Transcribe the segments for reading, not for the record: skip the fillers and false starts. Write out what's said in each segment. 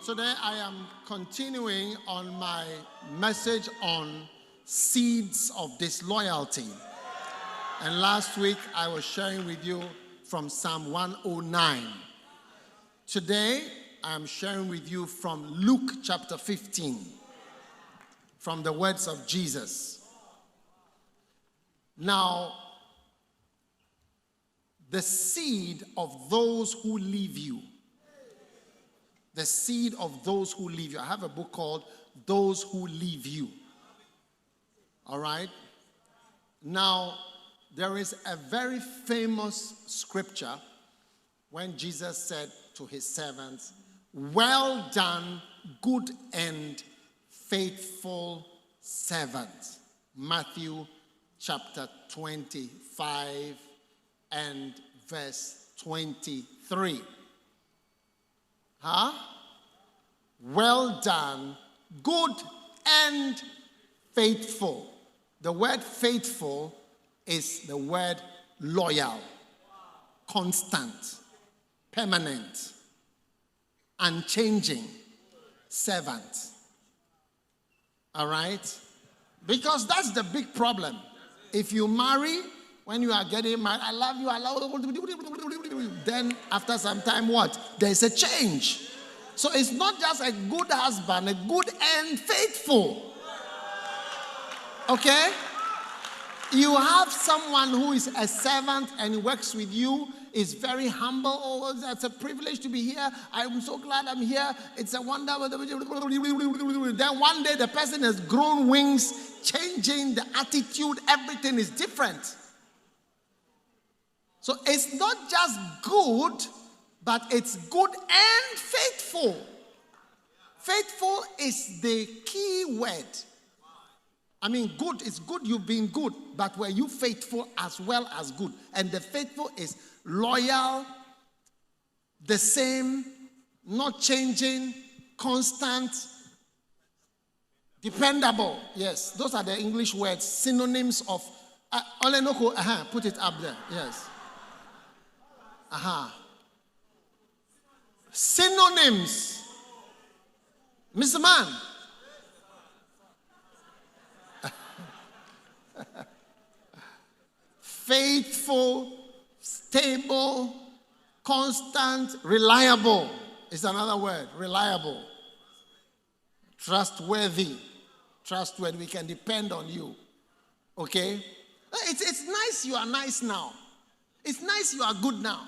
Today I am continuing on my message on seeds of disloyalty. And last week I was sharing with you from Psalm 109. Today I am sharing with you from Luke chapter 15, from the words of Jesus. Now, the seed of those who leave you. The seed of those who leave you. I have a book called Those Who Leave You. All right? Now, there is a very famous scripture when Jesus said to his servants, "Well done, good and faithful servant." Matthew chapter 25 and verse 23. Well done, good and faithful. The word faithful is the word loyal, constant, permanent, unchanging servant. All right? Because that's the big problem. If you marry, when you are getting married, I love you, then after some time, what? There's a change. So it's not just a good husband, a good and faithful. Okay? You have someone who is a servant and works with you, is very humble. Oh, it's a privilege to be here. I'm so glad I'm here. It's a wonder. Then one day the person has grown wings, changing the attitude, everything is different. So it's not just good, but it's good and faithful. Faithful is the key word. I mean, good is good, you've been good, but were you faithful as well as good? And the faithful is loyal, the same, not changing, constant, dependable. Yes, those are the English words, synonyms of, put it up there, yes. Synonyms. Mr. Man. Faithful, stable, constant, reliable is another word. Reliable. Trustworthy. Trustworthy. We can depend on you. Okay? It's nice you are nice now. It's nice you are good now.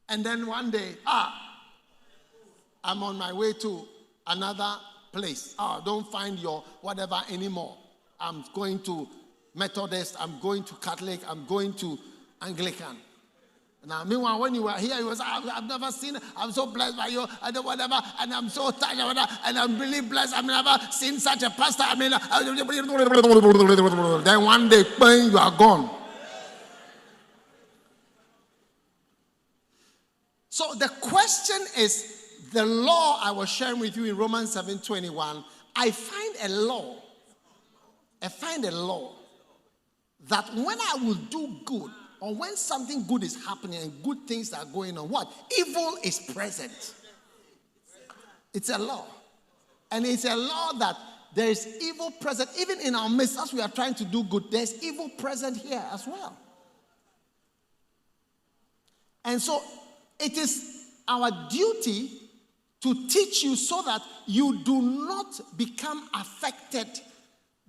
And then one day, I'm on my way to another place. Don't find your whatever anymore. I'm going to Methodist, I'm going to Catholic, I'm going to Anglican. Now, meanwhile, when you were here, you was, I've never seen, I'm so blessed by you, and whatever, and I'm so tired, and I'm really blessed. I've never seen such a pastor. Then one day, bang, you are gone. So the question is, the law I was sharing with you in Romans 7:21, I find a law that when I will do good, or when something good is happening and good things are going on, what? Evil is present. It's a law. And it's a law that there is evil present, even in our midst, as we are trying to do good, there's evil present here as well. And so, it is our duty to teach you so that you do not become affected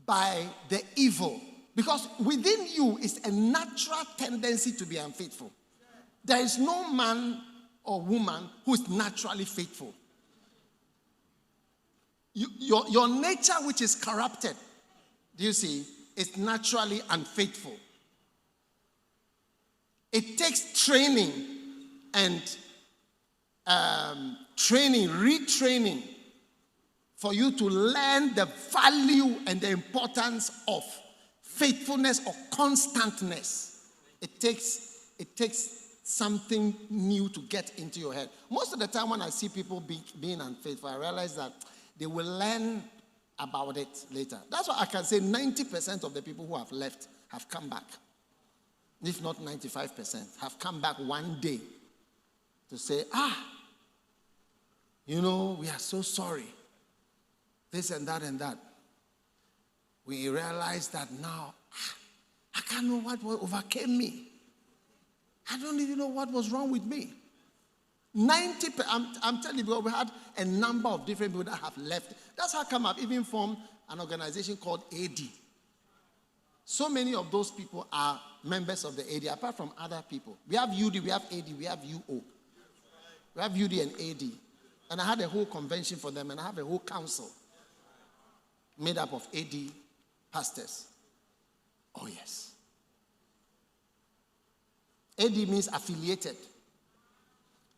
by the evil. Because within you is a natural tendency to be unfaithful. There is no man or woman who is naturally faithful. Your nature, which is corrupted, do you see, is naturally unfaithful. It takes training and retraining for you to learn the value and the importance of faithfulness or constantness. It takes something new to get into your head. Most of the time when I see people being unfaithful, I realize that they will learn about it later. That's why I can say 90% of the people who have left have come back. If not 95%, have come back one day to say, You know, we are so sorry. This and that and that. We realize that now, I can't know what overcame me. I don't even know what was wrong with me. I'm telling you, we had a number of different people that have left. That's how come I've even formed an organization called AD. So many of those people are members of the AD, apart from other people. We have UD, we have AD, we have UO. We have UD and AD. And I had a whole convention for them, and I have a whole council made up of AD pastors. Oh, yes. AD means affiliated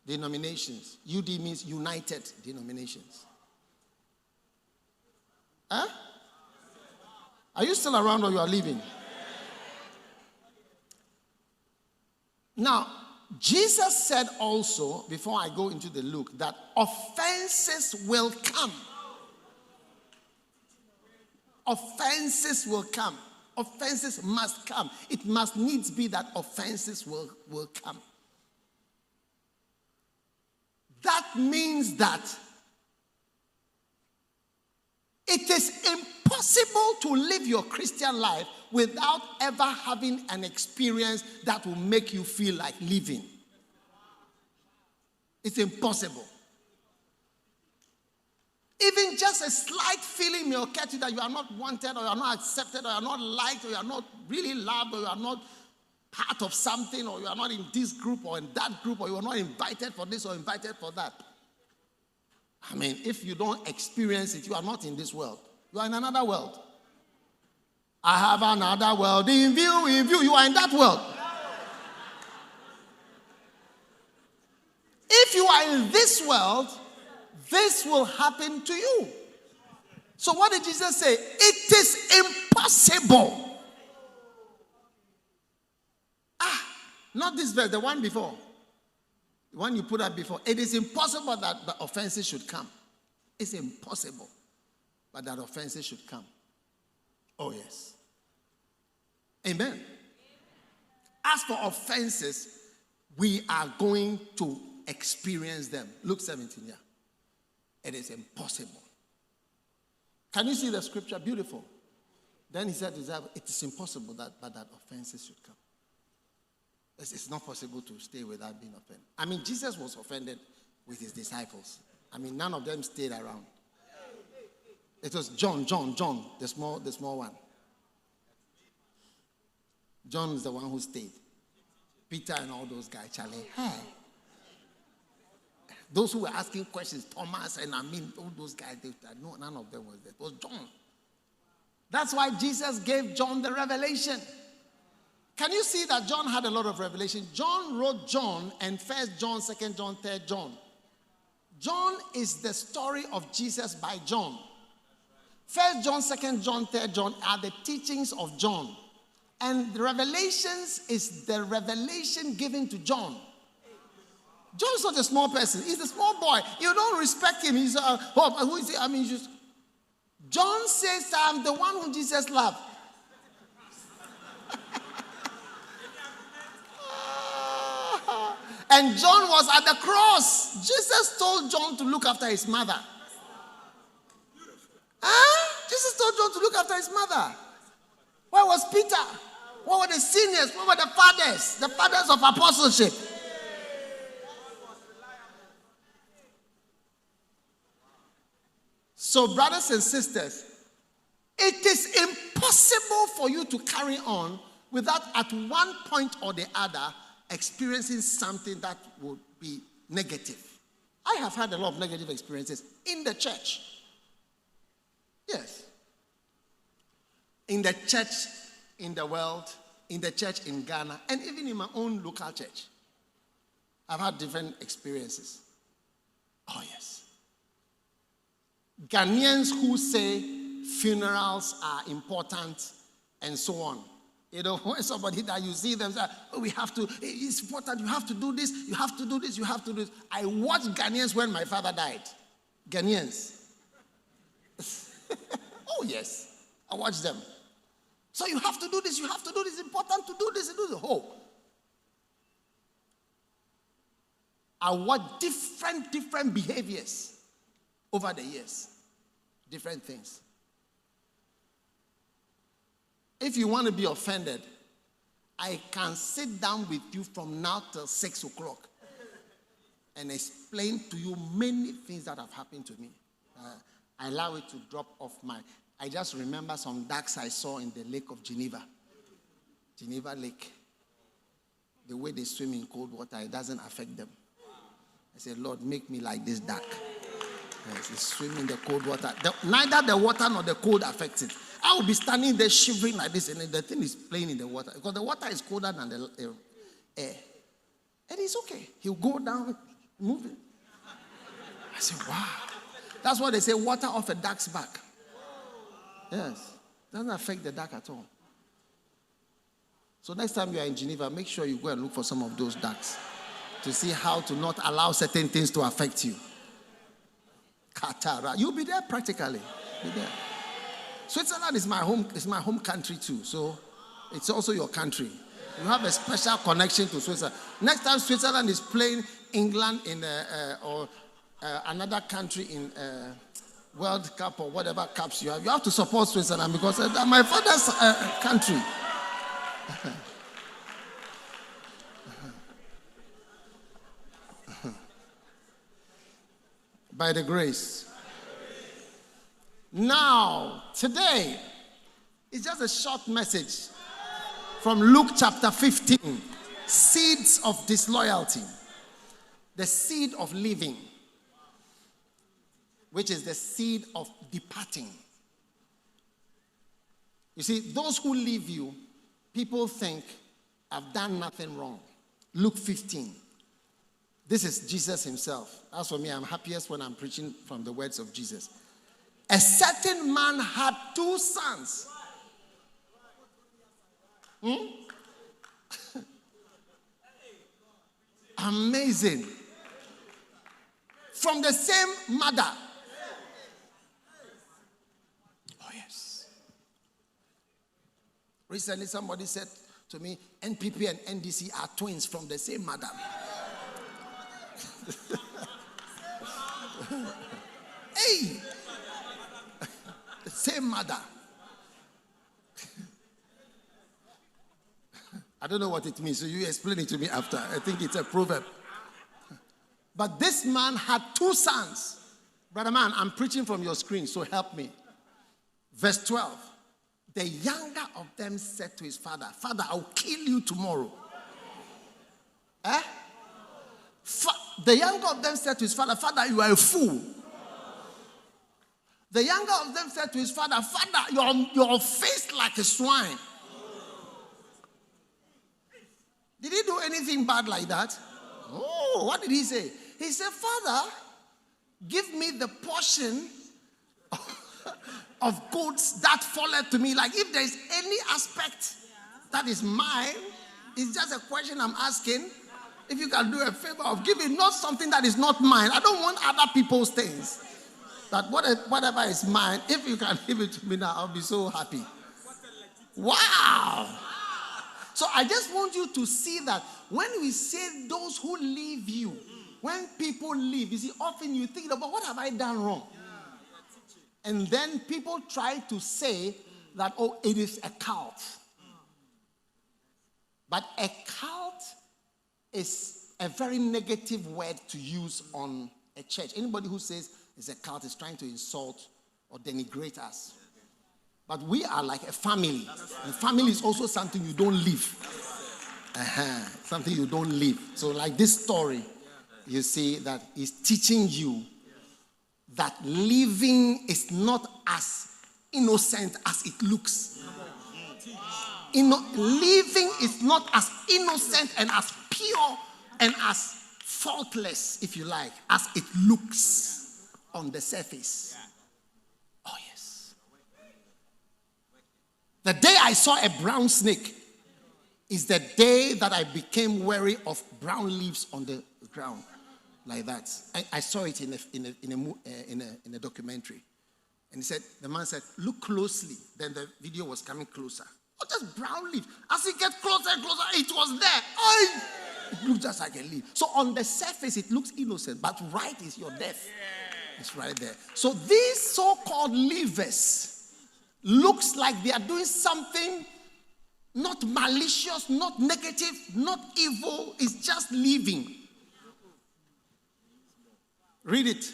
denominations. UD means united denominations. Huh? Are you still around or you are leaving? Now, Jesus said also, before I go into the Luke, that offenses will come. Offenses will come. Offenses must come. It must needs be that offenses will come. That means that it is impossible to live your Christian life without ever having an experience that will make you feel like living. It's impossible. Even just a slight feeling may occur to you that you are not wanted, or you are not accepted, or you are not liked, or you are not really loved, or you are not part of something, or you are not in this group or in that group, or you are not invited for this or invited for that. I mean, if you don't experience it, you are not in this world. You are in another world. I have another world in view, you are in that world. If you are in this world, this will happen to you. So what did Jesus say? It is impossible. Not this verse, the one before. The one you put up before. It is impossible that the offenses should come. It's impossible. But that offenses should come. Oh, yes. Amen. As for offenses, we are going to experience them. Luke 17, yeah. It is impossible. Can you see the scripture? Beautiful. Then he said, it is impossible that offenses should come. It's not possible to stay without being offended. I mean, Jesus was offended with his disciples. I mean, none of them stayed around. It was John, the small one. John is the one who stayed. Peter and all those guys, Charlie. Hey. Those who were asking questions, Thomas and all those guys, none of them was there. It was John. That's why Jesus gave John the revelation. Can you see that John had a lot of revelation? John wrote John and 1 John, 2 John, 3 John. John is the story of Jesus by John. 1 John, 2 John, 3 John are the teachings of John. And the Revelations is the revelation given to John. John is not a small person. He's a small boy. You don't respect him. He's who is he? I mean, John says, I'm the one whom Jesus loved. And John was at the cross. Jesus told John to look after his mother. Jesus told John to look after his mother. Where was Peter? Where were the seniors? Where were the fathers? The fathers of apostleship. So, brothers and sisters, it is impossible for you to carry on without at one point or the other experiencing something that would be negative. I have had a lot of negative experiences in the church. Yes. In the church in the world, in the church in Ghana, and even in my own local church. I've had different experiences. Oh, yes. Ghanaians who say funerals are important and so on. You know, when somebody that you see them say, oh, we have to, it's important, you have to do this, you have to do this, you have to do this. I watched Ghanaians when my father died. Ghanaians. Oh, yes. I watched them. So you have to do this, you have to do this, it's important to do this, and do this. Oh. I watched different behaviors. over the years. Different things. If you want to be offended, I can sit down with you from now till 6 o'clock and explain to you many things that have happened to me. I allow it to drop off I just remember some ducks I saw in the lake of Geneva. Geneva Lake. The way they swim in cold water, it doesn't affect them. I said, Lord, make me like this duck. Yes, they swim in the cold water. Neither the water nor the cold affects it. I will be standing there shivering like this, and the thing is playing in the water. Because the water is colder than the air. And it's okay. He'll go down, moving. I said, wow. That's why they say water off a duck's back. Yes. Doesn't affect the duck at all. So next time you are in Geneva, make sure you go and look for some of those ducks to see how to not allow certain things to affect you. Qatar, you'll be there practically. Be there. Switzerland is my home country too, so it's also your country. You have a special connection to Switzerland. Next time Switzerland is playing England in or another country in World Cup or whatever cups you have to support Switzerland because my father's country. By the grace. Now, today, it's just a short message from Luke chapter 15. Seeds of disloyalty. The seed of living, which is the seed of departing. You see, those who leave you, people think, I've done nothing wrong. Luke 15. This is Jesus himself. As for me, I'm happiest when I'm preaching from the words of Jesus. A certain man had 2 sons. Amazing. From the same mother. Oh, yes. Recently, somebody said to me, NPP and NDC are twins from the same mother. Hey! The same mother. I don't know what it means, so you explain it to me after. I think it's a proverb. But this man had 2 sons. Brother man, I'm preaching from your screen, so help me. Verse 12. The younger of them said to his father, Father, I'll kill you tomorrow. The younger of them said to his father, Father, you are a fool. The younger of them said to his father, Father, you're faced like a swine. Did he do anything bad like that? Oh, what did he say? He said, Father, give me the portion of goods that falleth to me. Like if there is any aspect that is mine, it's just a question I'm asking. If you can do a favor of giving not something that is not mine. I don't want other people's things. That whatever is mine, if you can give it to me now, I'll be so happy. Wow. So I just want you to see that when we say those who leave you, when people leave, you see, often you think about what have I done wrong? And then people try to say that, oh, it is a cult. But a cult is a very negative word to use on a church. Anybody who says it's a cult is trying to insult or denigrate us. But we are like a family. And family is also something you don't leave. Something you don't leave. So like this story, you see that is teaching you that living is not as innocent as it looks. Living is not as innocent and as pure and as faultless, if you like, as it looks on the surface. Oh, yes. The day I saw a brown snake is the day that I became wary of brown leaves on the ground, like that. I saw it in a documentary, and the man said, "Look closely." Then the video was coming closer. Oh, just brown leaf. As it gets closer and closer, it was there. It looked just like a leaf. So on the surface, it looks innocent, but right is your death. It's right there. So these so-called leavers looks like they are doing something not malicious, not negative, not evil. It's just living. Read it.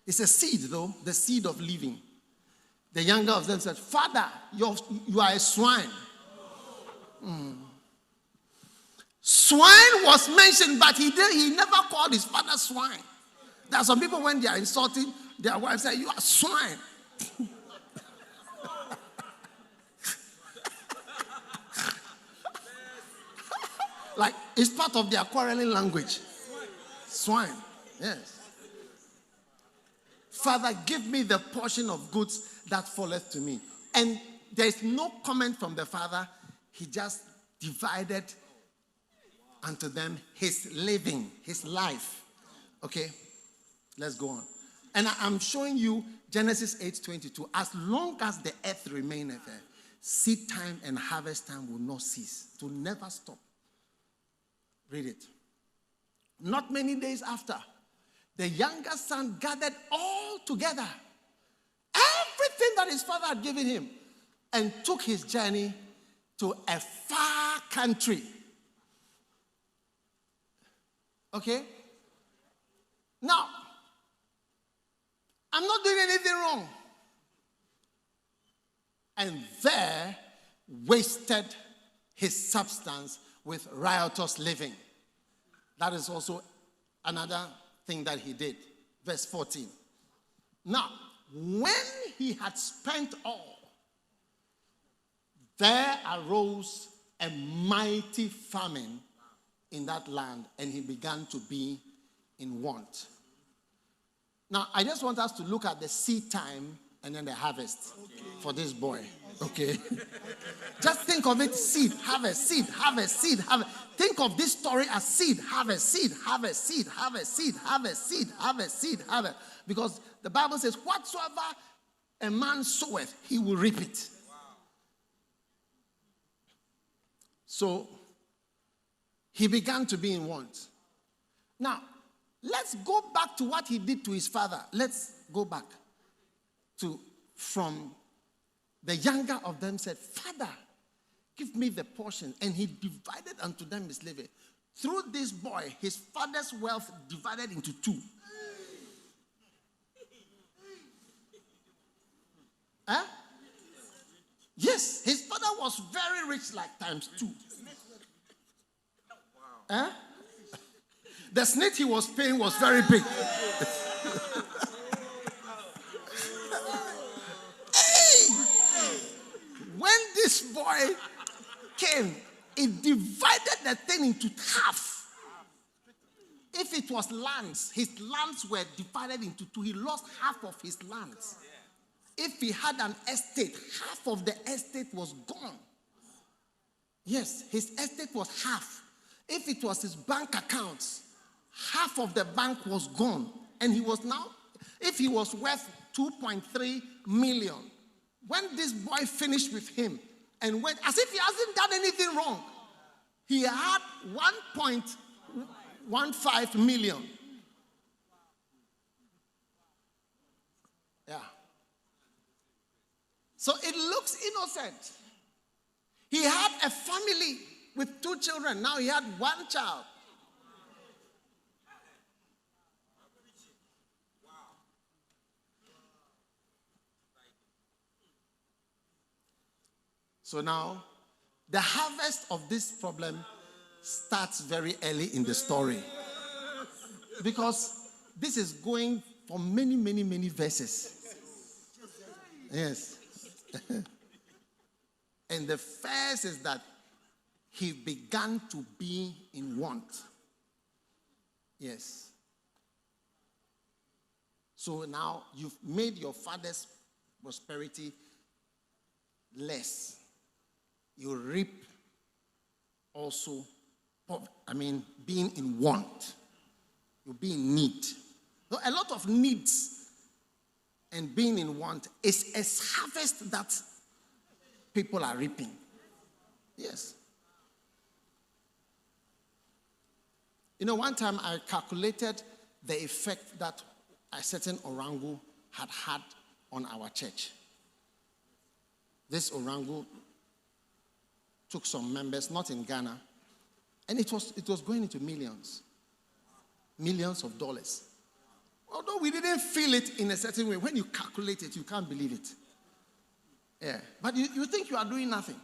It's a seed, though, the seed of living. The younger of them said, Father, you are a swine. Swine was mentioned, but he never called his father swine. There are some people, when they are insulting their wives, say, you are swine. Like, it's part of their quarreling language. Swine, yes. Father, give me the portion of goods that falleth to me. And there is no comment from the father. He just divided unto them his living, his life. Okay, let's go on. And I'm showing you Genesis 8:22. As long as the earth remaineth, seed time and harvest time will not cease. To never stop. Read it. Not many days after, the younger son gathered all together everything that his father had given him and took his journey to a far country. Okay? Now, I'm not doing anything wrong. And there wasted his substance with riotous living. That is also another thing that he did. Verse 14. Now, when he had spent all, there arose a mighty famine in that land, and he began to be in want. Now, I just want us to look at the seed time and then the harvest for this boy. Okay? Just think of it, seed, harvest, seed, harvest, seed, harvest. Think of this story as seed, harvest, seed, harvest, seed, harvest, seed, harvest, seed, harvest, seed, harvest. Because the Bible says, whatsoever a man soweth, he will reap it. So, he began to be in want. Now, let's go back to what he did to his father. Let's go back to from the younger of them said, Father, give me the portion. And he divided unto them his living. Through this boy, his father's wealth divided into two. Huh? Yes, his father was very rich, like times two. Huh? The snake he was paying was very big. When this boy came, it divided the thing into half. If it was lands, his lands were divided into two. He lost half of his lands. If he had an estate, half of the estate was gone. Yes, his estate was half. If it was his bank accounts, half of the bank was gone. And he was now, if he was worth 2.3 million, when this boy finished with him and went, as if he hasn't done anything wrong, he had 1.15 million. Yeah. So it looks innocent. He had a family with 2 children. Now he had 1 child. So now, the harvest of this problem starts very early in the story. Because this is going for many, many, many verses. Yes. And the first is that he began to be in want. Yes. So now you've made your father's prosperity less. You reap also, being in want. You'll be in need. So a lot of needs and being in want is a harvest that people are reaping. Yes. You know, one time I calculated the effect that a certain orangu had on our church. This orangu took some members, not in Ghana, and it was going into millions of dollars. Although we didn't feel it in a certain way, when you calculate it, you can't believe it. Yeah, but you think you are doing nothing.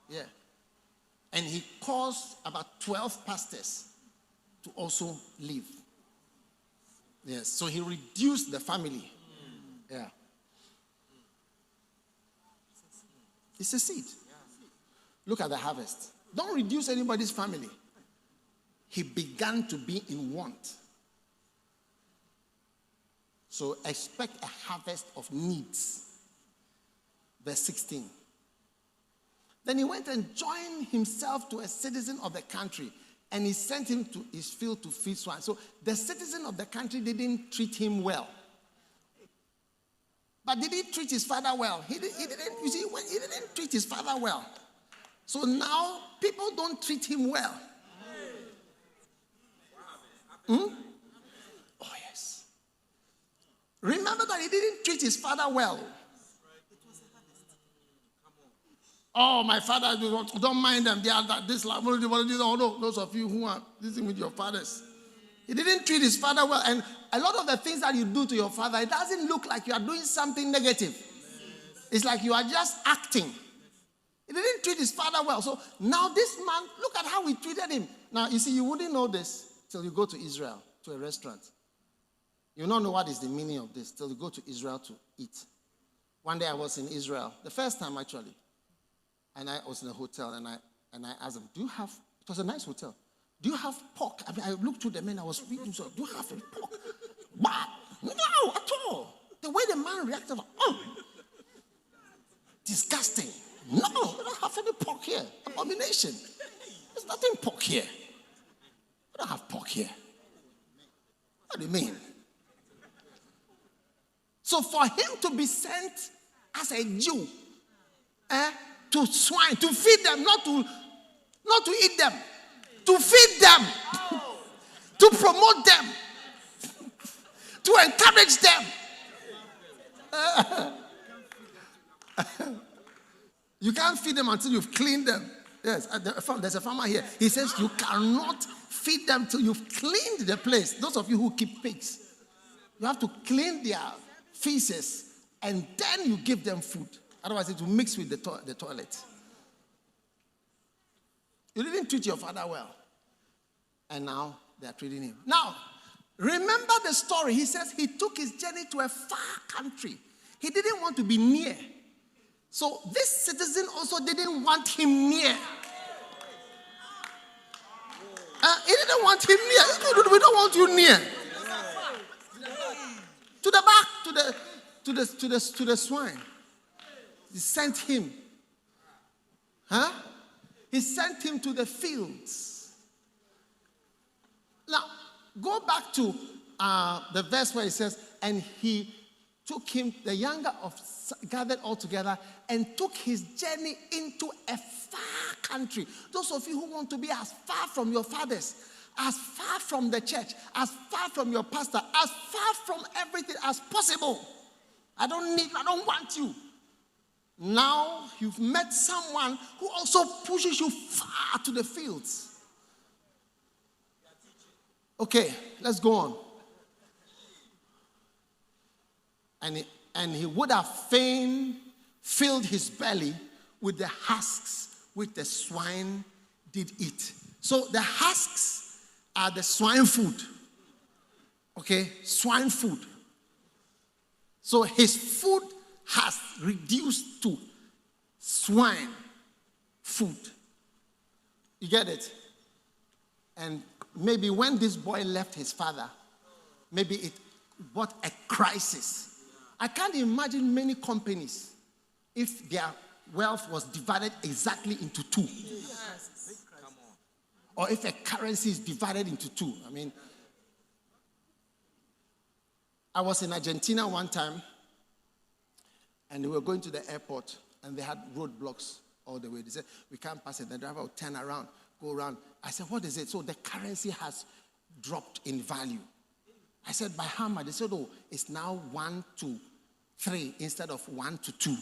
Yeah, and he caused about 12 pastors to also leave. Yes, so he reduced the family. Yeah. It's a seed. Look at the harvest. Don't reduce anybody's family. He began to be in want. So expect a harvest of needs. Verse 16. Then he went and joined himself to a citizen of the country, and he sent him to his field to feed swine. So the citizen of the country didn't treat him well. But did he treat his father well? He didn't. You see, he didn't treat his father well. So now people don't treat him well. Oh yes. Remember that he didn't treat his father well. Oh, my father, don't mind them. They are this level. Oh, no, those of you who are listening with your fathers. He didn't treat his father well. And a lot of the things that you do to your father, it doesn't look like you are doing something negative. It's like you are just acting. He didn't treat his father well. So now this man, look at how he treated him. Now, you see, you wouldn't know this till you go to Israel, to a restaurant. You don't know what is the meaning of this till you go to Israel to eat. One day I was in Israel, the first time actually. And I was in a hotel, and I asked them, do you have, it was a nice hotel, do you have pork? I mean, I looked through the men, I was speaking, so, do you have any pork? What? No, at all. The way the man reacted, disgusting. No, we don't have any pork here. Abomination. There's nothing pork here. We don't have pork here. What do you mean? So for him to be sent as a Jew, to swine, to feed them, not to eat them, to feed them, to promote them, to encourage them. You can't feed them until you've cleaned them. Yes, there's a farmer here. He says you cannot feed them till you've cleaned the place. Those of you who keep pigs, you have to clean their feces and then you give them food. Otherwise, it will mix with the toilet. You didn't treat your father well. And now they are treating him. Now, remember the story. He says he took his journey to a far country. He didn't want to be near. So this citizen also didn't want him near. He didn't want him near. We don't want you near. To the back, to the swine. He sent him. He sent him to the fields. Now, go back to the verse where it says, and he took him, the younger of gathered all together and took his journey into a far country. Those of you who want to be as far from your fathers, as far from the church, as far from your pastor, as far from everything as possible. I don't want you. Now you've met someone who also pushes you far to the fields. Okay, let's go on. And he would have fain filled his belly with the husks which the swine did eat. So the husks are the swine food. Okay, swine food. So his food has reduced to swine food. You get it? And maybe when this boy left his father, maybe it brought a crisis. I can't imagine many companies if their wealth was divided exactly into two. Yes. Or if a currency is divided into two. I mean, I was in Argentina one time, and we were going to the airport, and they had roadblocks all the way. They said, we can't pass it. The driver would turn around, go around. I said, what is it? So the currency has dropped in value. I said, by how much? They said, oh, it's now 1 to 3 instead of 1 to 2.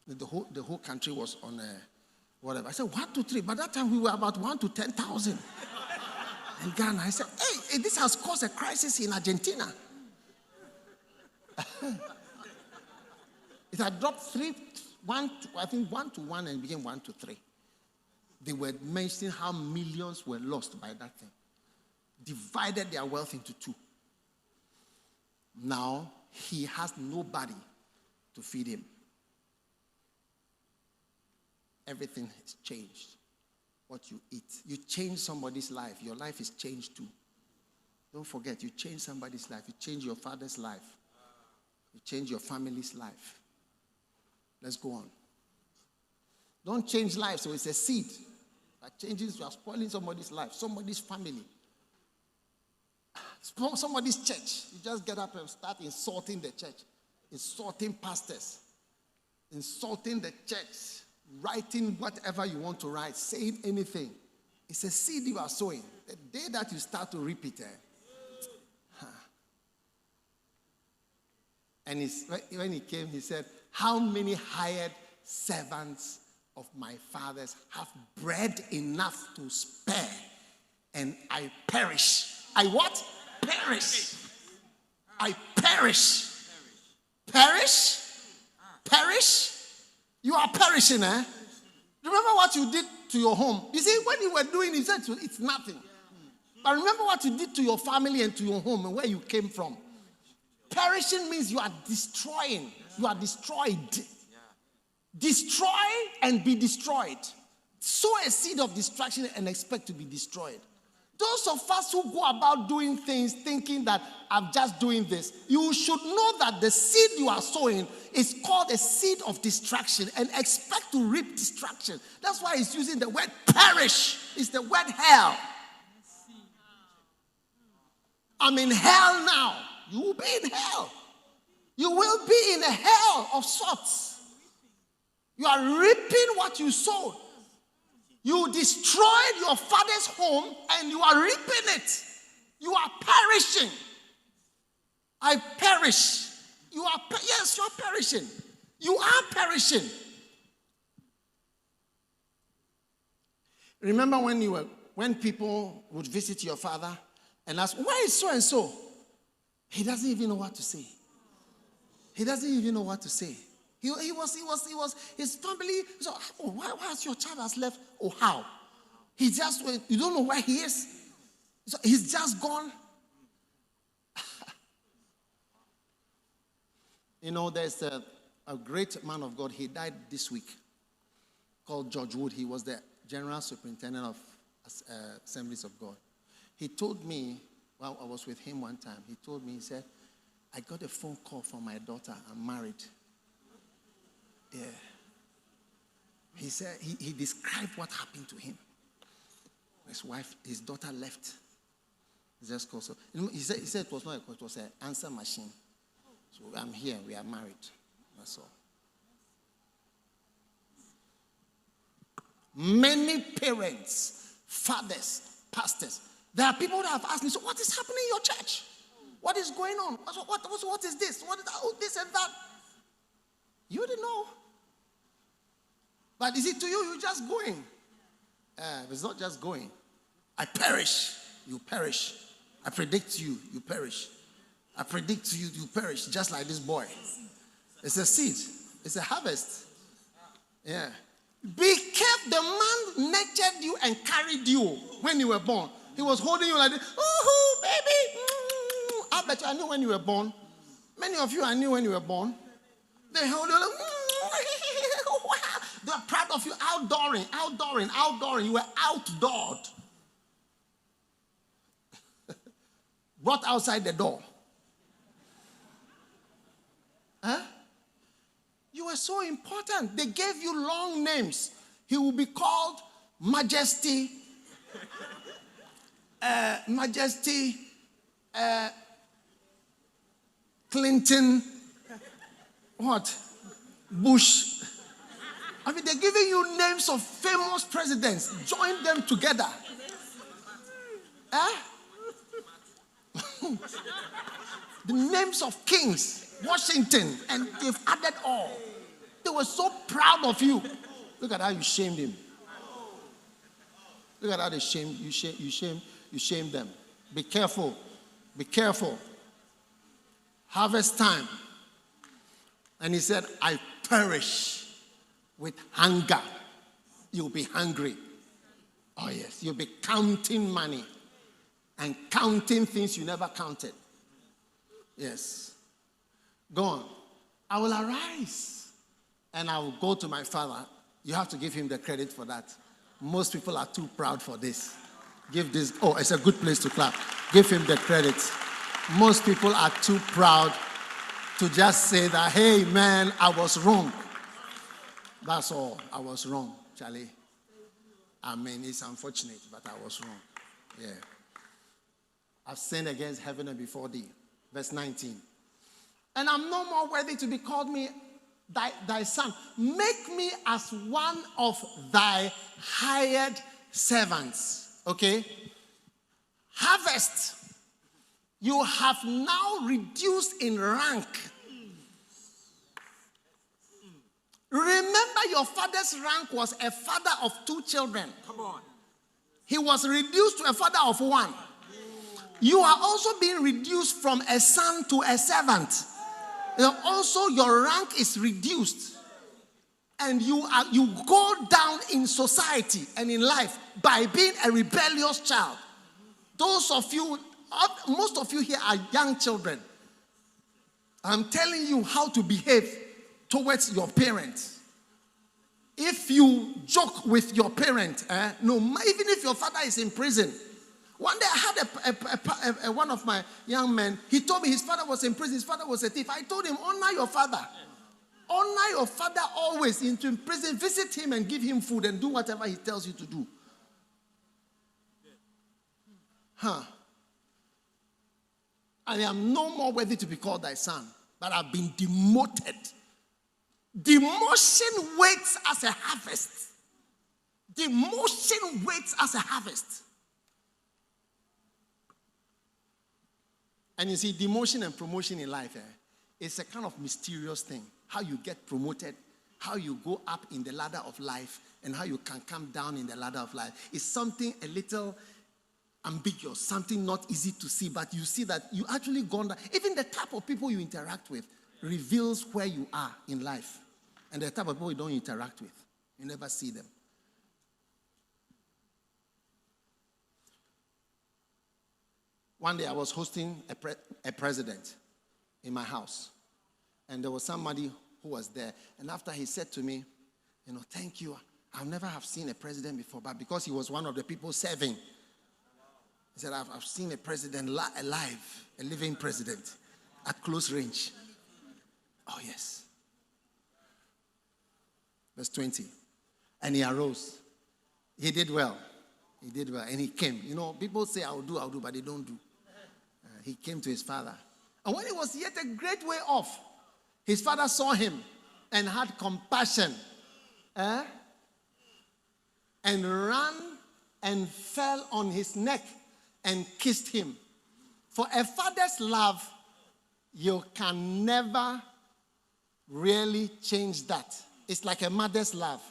The whole country was on whatever. I said, 1 to 3. By that time, we were about 1 to 10,000. In Ghana, I said, hey, this has caused a crisis in Argentina. It had dropped 1 to 1 and became 1 to 3. They were mentioning how millions were lost by that thing. Divided their wealth into 2. Now, he has nobody to feed him. Everything has changed. What you eat. You change somebody's life. Your life is changed too. Don't forget, you change somebody's life. You change your father's life. You change your family's life. Let's go on. Don't change life, so it's a seed. That changes, you are spoiling somebody's life, somebody's family, somebody's church. You just get up and start insulting the church, insulting pastors, insulting the church, writing whatever you want to write, saying anything. It's a seed you are sowing. The day that you start to reap it, and when he came, he said, how many hired servants of my fathers have bread enough to spare, and I perish. I what? Perish. I perish. Perish? Perish? You are perishing, eh? Remember what you did to your home. You see, when you were doing it, you said it's nothing. But remember what you did to your family and to your home and where you came from. Perishing means you are destroying. You are destroyed. Destroy and be destroyed. Sow a seed of destruction and expect to be destroyed. Those of us who go about doing things thinking that I'm just doing this, you should know that the seed you are sowing is called a seed of destruction and expect to reap destruction. That's why he's using the word perish. It's the word hell. I'm in hell now. You will be in hell. You will be in a hell of sorts. You are reaping what you sowed. You destroyed your father's home and you are reaping it. You are perishing. I perish. Yes, you are perishing. You are perishing. Remember when people would visit your father and ask, where is so and so? He doesn't even know what to say. He doesn't even know what to say. He was his family. So, why has your child has left? Oh, how? He just went. You don't know where he is. So he's just gone. You know, there's a great man of God. He died this week, called George Wood. He was the general superintendent of Assemblies of God. He told me, while I was with him one time, he told me, he said, I got a phone call from my daughter. I'm married. Yeah. He said, he described what happened to him. His wife, his daughter left. He just called. So, he said it was not a call, it was an answer machine. So I'm here, we are married. That's all. Many parents, fathers, pastors, there are people that have asked me, so what is happening in your church? What is going on? What is this? What is that? Oh, this and that. You didn't know. But is it to you? You're just going. It's not just going. I perish. You perish. I predict you. You perish. I predict you. You perish. Just like this boy. It's a seed. It's a harvest. Yeah. Be careful. The man nurtured you and carried you when you were born. He was holding you like this. Oh, baby. I bet you I knew when you were born. Many of you I knew when you were born. They hold you like, they are proud of you. Outdooring. You were outdoored. Brought outside the door. Huh? You were so important. They gave you long names. He will be called Majesty. Clinton. What? Bush. I mean, they're giving you names of famous presidents. Join them together. Huh? The names of kings, Washington, and they've added all. They were so proud of you. Look at how you shamed him. Look at how they shamed you shamed them. Be careful. Be careful. Harvest time. And he said, I perish with hunger. You'll be hungry. Oh yes, you'll be counting money and counting things you never counted. Yes. Go on. I will arise and I will go to my father. You have to give him the credit for that. Most people are too proud for this. Give this. Oh, it's a good place to clap. Give him the credit. Most people are too proud to just say that, hey man, I was wrong. That's all. I was wrong, Charlie. I mean, it's unfortunate, but I was wrong. Yeah. I've sinned against heaven and before thee. Verse 19. And I'm no more worthy to be called thy son. Make me as one of thy hired servants. Okay? Harvest. You have now reduced in rank. Remember, your father's rank was a father of 2 children. Come on. He was reduced to a father of 1. You are also being reduced from a son to a servant. Also, your rank is reduced. And you go down in society and in life by being a rebellious child. Those of you, most of you here are young children. I'm telling you how to behave towards your parents. If you joke with your parent, no, even if your father is in prison. One day I had one of my young men. He told me his father was in prison. His father was a thief. I told him, honor your father. Honor your father always. Into prison, visit him and give him food and do whatever he tells you to do. I am no more worthy to be called thy son, but I've been demoted. Demotion waits as a harvest. Demotion waits as a harvest. And you see, demotion and promotion in life, it's a kind of mysterious thing. How you get promoted, how you go up in the ladder of life, and how you can come down in the ladder of life. It's something a little ambiguous, something not easy to see, but you see that you actually gone down. Even the type of people you interact with reveals where you are in life. And the type of people you don't interact with, you never see them. One day I was hosting a president in my house. And there was somebody who was there. And after he said to me, thank you. I've never have seen a president before. But because he was one of the people serving, he said, I've seen a president alive, a living president at close range. Oh, yes. Verse 20. And he arose. He did well. He did well. And he came. People say, I'll do, but they don't do. He came to his father. And when he was yet a great way off, his father saw him and had compassion. And ran and fell on his neck and kissed him. For a father's love, you can never really change that. It's like a mother's love.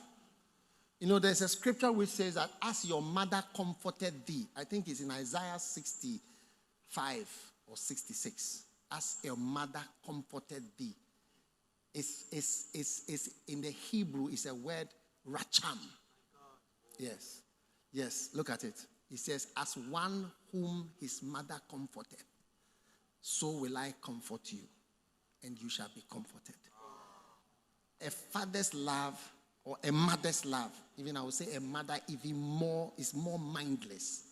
There's a scripture which says that as your mother comforted thee, I think it's in Isaiah 65 or 66. As your mother comforted thee. It's in the Hebrew, it's a word, racham. Yes. Yes, look at it. It says, as one whom his mother comforted, so will I comfort you, and you shall be comforted. A father's love or a mother's love, even I would say a mother is more mindless.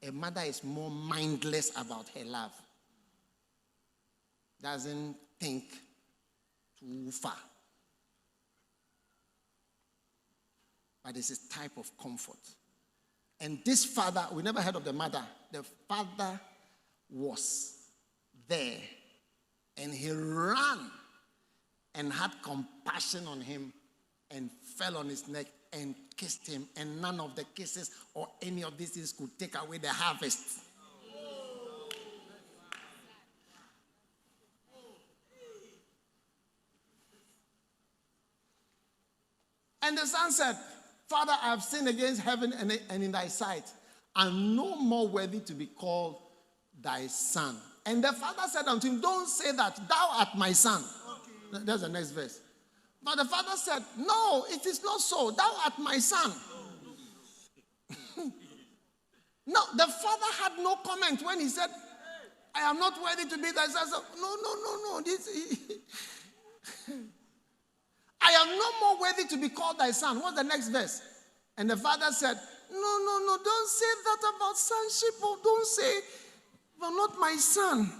A mother is more mindless about her love. Doesn't think too far. But it's a type of comfort. And this father, we never heard of the mother. The father was there. And he ran and had compassion on him and fell on his neck and kissed him. And none of the kisses or any of these things could take away the harvest. And the son said, Father, I have sinned against heaven and in thy sight. I'm no more worthy to be called thy son. And the father said unto him, don't say that, thou art my son. Okay. That's the next verse. But the father said, no, it is not so. Thou art my son. No, the father had no comment when he said, I am not worthy to be thy son. No. I am no more worthy to be called thy son. What's the next verse? And the father said, no, don't say that about sonship. Oh, don't say, you're not my son.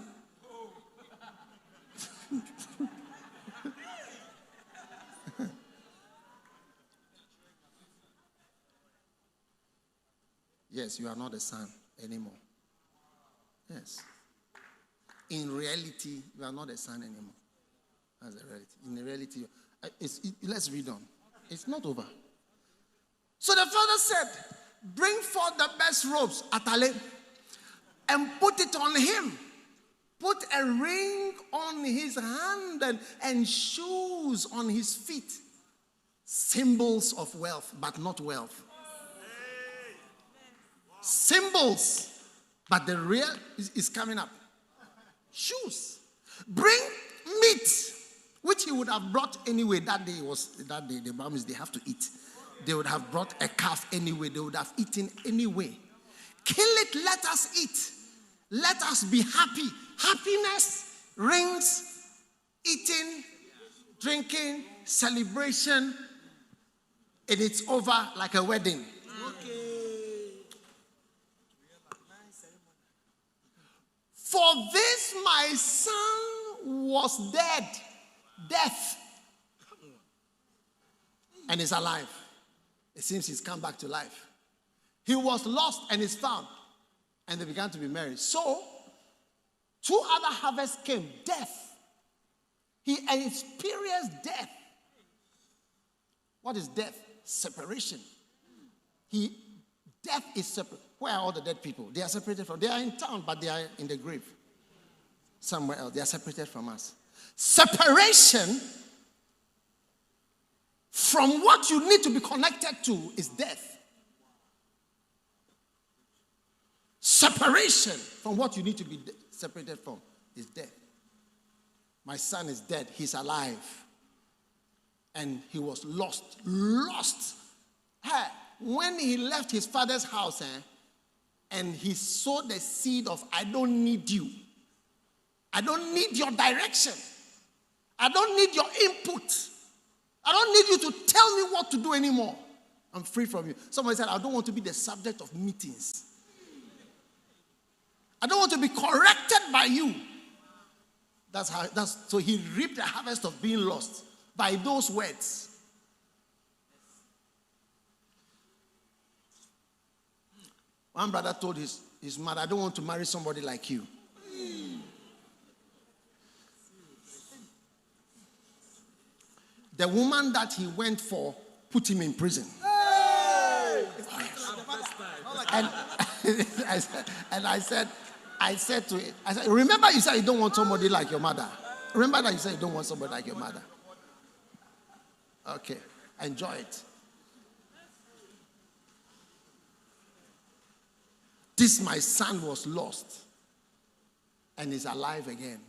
Yes, you are not a son anymore. Yes. In reality, you are not a son anymore. That's the reality. In the reality, let's read on. It's not over. So the father said, bring forth the best robes, atale, and put it on him. Put a ring on his hand and shoes on his feet. Symbols of wealth, but not wealth. Symbols, but the real is coming up. Shoes. Bring meat, which he would have brought anyway. That day, the Bible is they have to eat. They would have brought a calf anyway. They would have eaten anyway. Kill it, let us eat. Let us be happy. Happiness, rings, eating, drinking, celebration. And it's over like a wedding. For this my son was dead, death, and is alive. It seems he's come back to life. He was lost and is found, and they began to be married. So, 2 other harvests came, death. He experienced death. What is death? Separation. Death is separate. Where are all the dead people? They are separated from. They are in town, but they are in the grave. Somewhere else. They are separated from us. Separation from what you need to be connected to is death. Separation from what you need to be separated from is death. My son is dead. He's alive. And he was lost. Lost. Hey, when he left his father's house, and he sowed the seed of, I don't need you. I don't need your direction. I don't need your input. I don't need you to tell me what to do anymore. I'm free from you. Somebody said, I don't want to be the subject of meetings. I don't want to be corrected by you. So he reaped the harvest of being lost by those words. One brother told his mother, I don't want to marry somebody like you. The woman that he went for put him in prison. Hey! And I said to it, remember you said you don't want somebody like your mother. Remember that you said you don't want somebody like your mother. Okay, enjoy it. This my son was lost and is alive again.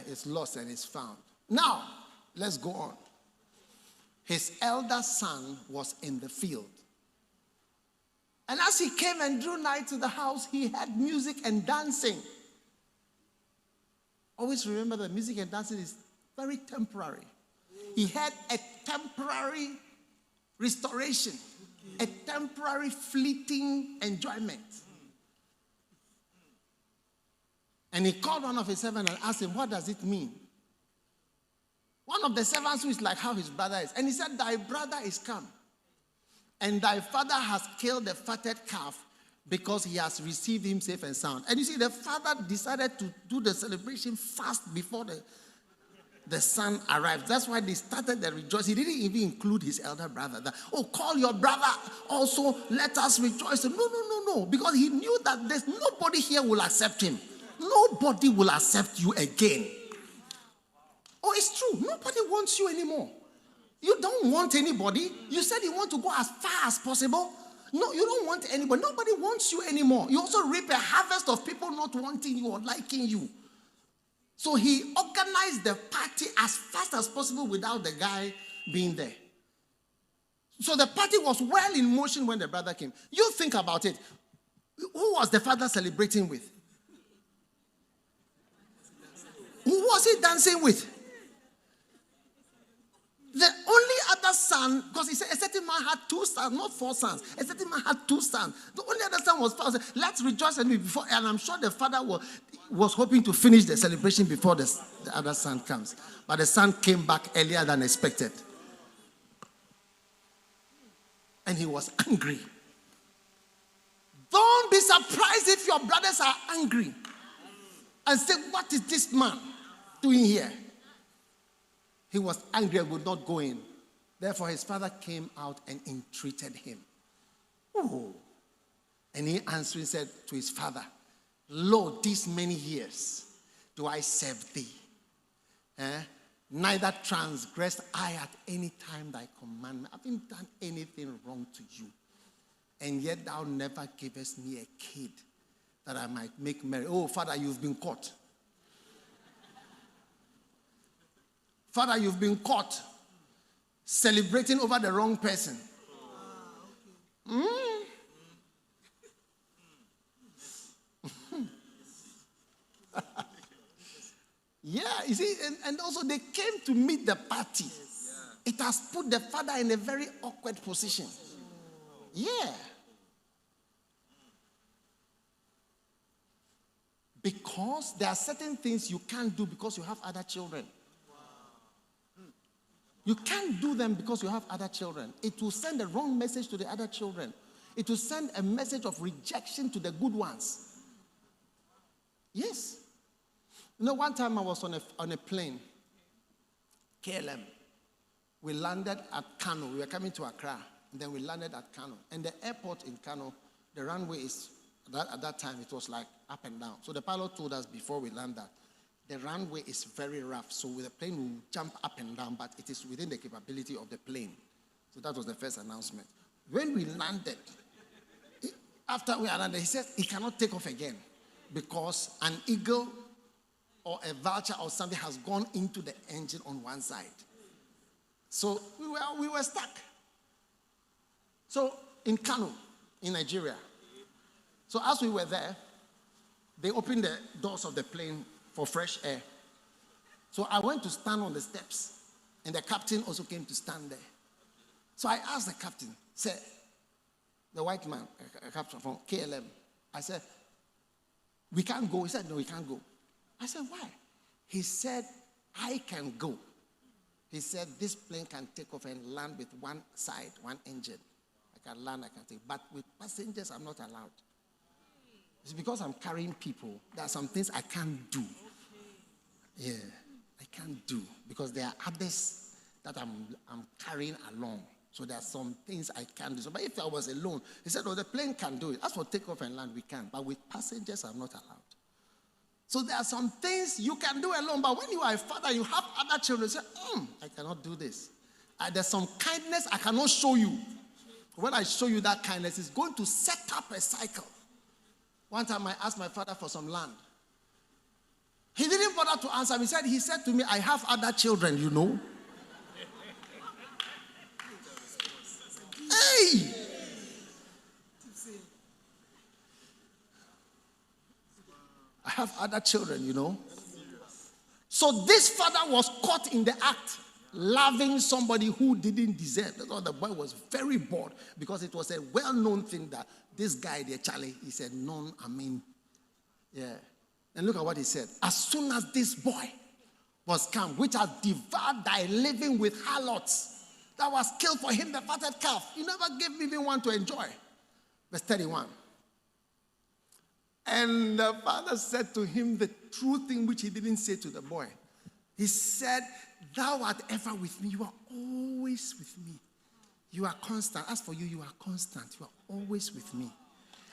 It's lost and it's found. Now, let's go on. His elder son was in the field. And as he came and drew nigh to the house, he had music and dancing. Always remember that music and dancing is very temporary. He had a temporary restoration, a temporary fleeting enjoyment. And he called one of his servants and asked him, what does it mean? One of the servants who is like how his brother is. And he said, thy brother is come. And thy father has killed the fatted calf because he has received him safe and sound. And you see, the father decided to do the celebration fast before the son arrived. That's why they started the rejoicing. He didn't even include his elder brother. Call your brother also, let us rejoice. No. Because he knew that there's nobody here will accept him. Nobody will accept you again. Oh, it's true. Nobody wants you anymore. You don't want anybody. You said you want to go as far as possible. No, you don't want anybody. Nobody wants you anymore. You also reap a harvest of people not wanting you or liking you. So he organized the party as fast as possible without the guy being there. So the party was well in motion when the brother came. You think about it. Who was the father celebrating with? Who was he dancing with? The only other son, because he said a certain man had 2 sons, not 4 sons. A certain man had 2 sons. The only other son was father. Let's rejoice in me before. And I'm sure the father was hoping to finish the celebration before the other son comes. But the son came back earlier than expected. And he was angry. Don't be surprised if your brothers are angry and say, what is this man doing here? He was angry and would not go in. Therefore, his father came out and entreated him. Oh. And he answering said to his father, Lord, these many years do I serve thee. Neither transgressed I at any time thy commandment. I haven't done anything wrong to you. And yet thou never givest me a kid that I might make merry. Oh, Father, you've been caught. Father, you've been caught celebrating over the wrong person. Yeah, you see, and also they came to meet the party. It has put the father in a very awkward position. Yeah. Because there are certain things you can't do because you have other children. You can't do them because you have other children. It will send the wrong message to the other children. It will send a message of rejection to the good ones. Yes. You know, one time I was on a plane, KLM. We landed at Kano. We were coming to Accra. And then we landed at Kano. And the airport in Kano, the runway is, at that time, it was like up and down. So the pilot told us before we landed, the runway is very rough, so the plane will jump up and down, but it is within the capability of the plane. So that was the first announcement. When we landed, after we landed, he said he cannot take off again because an eagle or a vulture or something has gone into the engine on one side. So we were stuck. So in Kano, in Nigeria, so as we were there, they opened the doors of the plane for fresh air. So I went to stand on the steps, and the captain also came to stand there. So I asked the captain, said, the white man, a captain from KLM, I said, we can't go. He said, no, we can't go. I said, why? He said, I can go. He said, this plane can take off and land with one side, one engine. I can land, I can take. But with passengers, I'm not allowed. It's because I'm carrying people. There are some things I can't do. Yeah, I can't do because there are others that I'm carrying along. So there are some things I can't do. So, but if I was alone, he said, oh, the plane can do it. As for takeoff and land, we can. But with passengers, I'm not allowed. So there are some things you can do alone. But when you are a father, you have other children. You say, I cannot do this. There's some kindness I cannot show you. When I show you that kindness, it's going to set up a cycle. One time I asked my father for some land. He didn't bother to answer me. He said to me, I have other children, you know. Hey! I have other children, you know. So this father was caught in the act, loving somebody who didn't deserve. That's why the boy was very bored because it was a well-known thing that this guy there, Charlie, he said, yeah. And look at what he said. As soon as this boy was come, which has devoured thy living with harlots, that was killed for him the fatted calf. You never gave me even one to enjoy. Verse 31. And the father said to him the true thing which he didn't say to the boy. He said, thou art ever with me. You are always with me. You are constant. As for you, you are constant. You are always with me.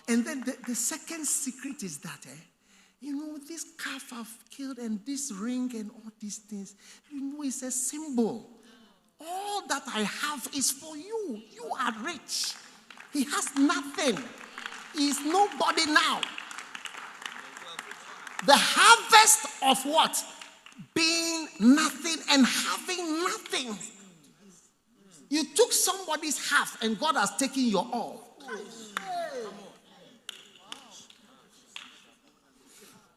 And then the second secret is that, this calf I've killed and this ring and all these things, it's a symbol all that I have is for you. You are rich. He has nothing. He is nobody now. The harvest of what? Being nothing and having nothing. You took somebody's half and God has taken your all.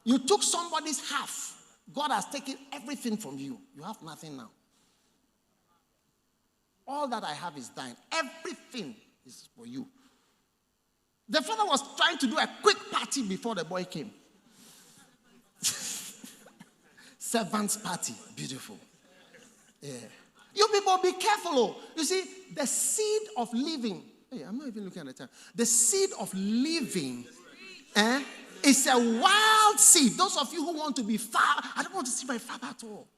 You took somebody's half. God has taken everything from you. You have nothing now. All that I have is thine. Everything is for you. The father was trying to do a quick party before the boy came. Servant's party. Beautiful. Yeah. You people be careful. Oh. You see, the seed of living. Hey, I'm not even looking at the time. The seed of living is a wild seed. Those of you who want to be far, I don't want to see my father at all.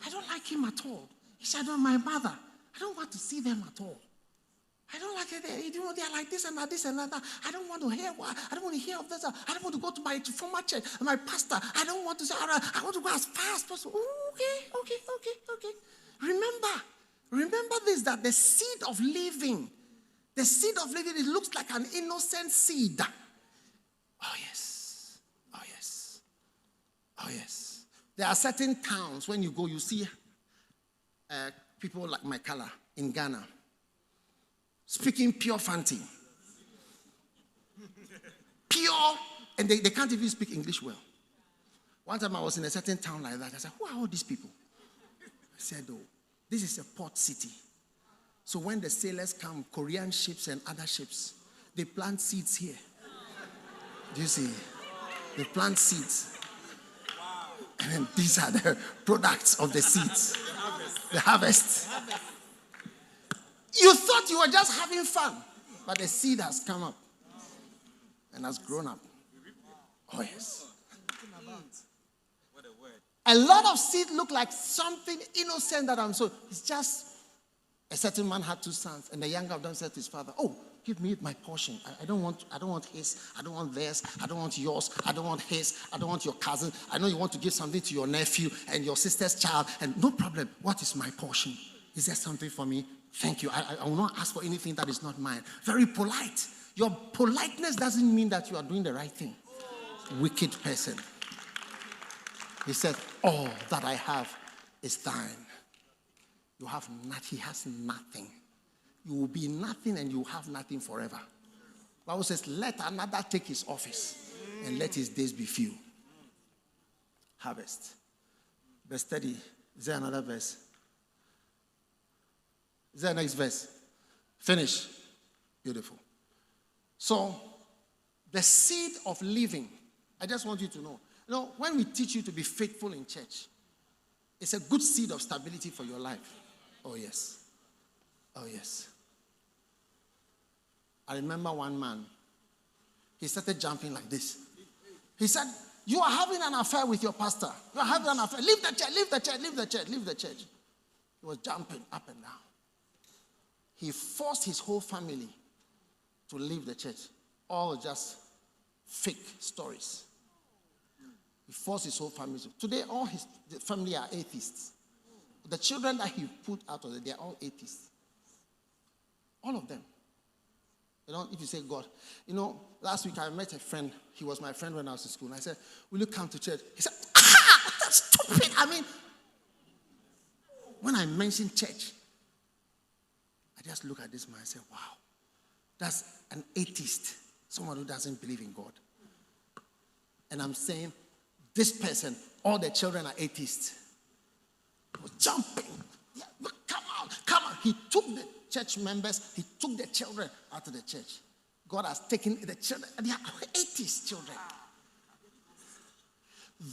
I don't like him at all. He said, my mother. I don't want to see them at all. I don't like it. They're like this and that, this and that. I don't want to hear. I don't want to hear of this. I don't want to go to my former church, my pastor. I don't want to say. I want to go as far as possible. Okay. Remember this, that the seed of living, it looks like an innocent seed. Oh yes. There are certain towns when you go, you see people like my color in Ghana speaking pure Fanti. Pure, and they can't even speak English well. One time I was in a certain town like that. I said, who are all these people? I said, oh, this is a port city. So when the sailors come, Korean ships and other ships, they plant seeds here. Do you see? They plant seeds. And then these are the products of the seeds. The harvest. You thought you were just having fun, but the seed has come up and has grown up. Oh yes. A lot of seed look like something innocent that I'm so. It's just a certain man had 2 sons, and the younger of them said to his father, "Oh, give me my portion. I don't want his. I don't want theirs. I don't want yours. I don't want his. I don't want your cousin. I know you want to give something to your nephew and your sister's child, and no problem. What is my portion? Is there something for me? Thank you. I will not ask for anything that is not mine." Very polite. Your politeness doesn't mean that you are doing the right thing. Wicked person. He said, all that I have is thine. You have not. He has nothing. You will be nothing and you will have nothing forever. The Bible says, let another take his office and let his days be few. Harvest. Verse 30. Is there another verse? Is there a next verse? Finish. Beautiful. So, the seed of living, I just want you to know. You know, when we teach you to be faithful in church, it's a good seed of stability for your life. Oh, yes. Oh, yes. I remember one man. He started jumping like this. He said, you are having an affair with your pastor. You are having an affair. Leave the church, leave the church, leave the church, leave the church. He was jumping up and down. He forced his whole family to leave the church. All just fake stories. He forced his whole family. Today, all his family are atheists. The children that he put out of it, they are all atheists. All of them. You know, if you say God. You know, last week I met a friend. He was my friend when I was in school. And I said, will you come to church? He said, that's stupid. I mean, when I mentioned church, I just look at this man and say, wow, that's an atheist. Someone who doesn't believe in God. And I'm saying, this person, all the children are atheists. He was jumping. Yeah, look, come on. He took the church members, he took the children out of the church. God has taken the children, they are atheist children.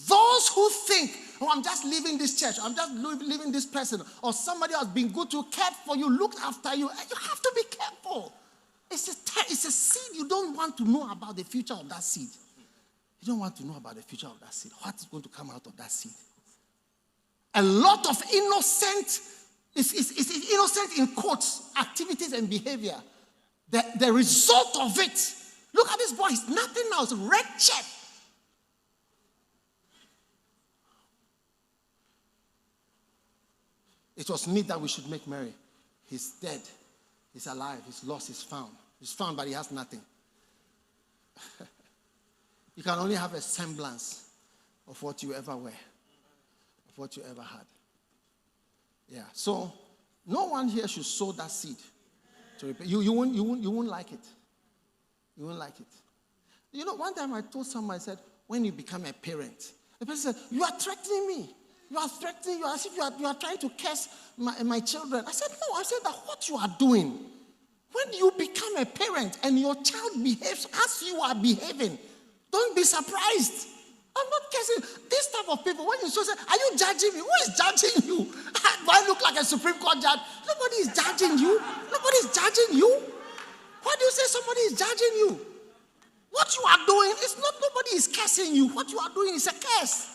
Those who think, oh, I'm just leaving this church, I'm just leaving this person, or somebody else been good to, cared for you, looked after you, you have to be careful. It's a seed. You don't want to know about the future of that seed. You don't want to know about the future of that seed. What is going to come out of that seed? A lot of innocent, is innocent in quotes, activities and behavior. The result of it, look at this boy, he's nothing else, wretched. It was meet that we should make merry. He's dead. He's alive. He's lost. He's found. He's found, but he has nothing. You can only have a semblance of what you ever were, of what you ever had. Yeah. So no one here should sow that seed. You won't like it. You won't like it. You know, one time I told someone, I said, when you become a parent, the person said, you are threatening me. You are threatening, you are as if you are trying to curse my children. I said, no, I said that what you are doing, when you become a parent and your child behaves as you are behaving, don't be surprised. I'm not cursing. This type of people, when you say, are you judging me? Who is judging you? Do I look like a Supreme Court judge? Nobody is judging you. Nobody is judging you. Why do you say somebody is judging you? What you are doing is not, nobody is cursing you. What you are doing is a curse.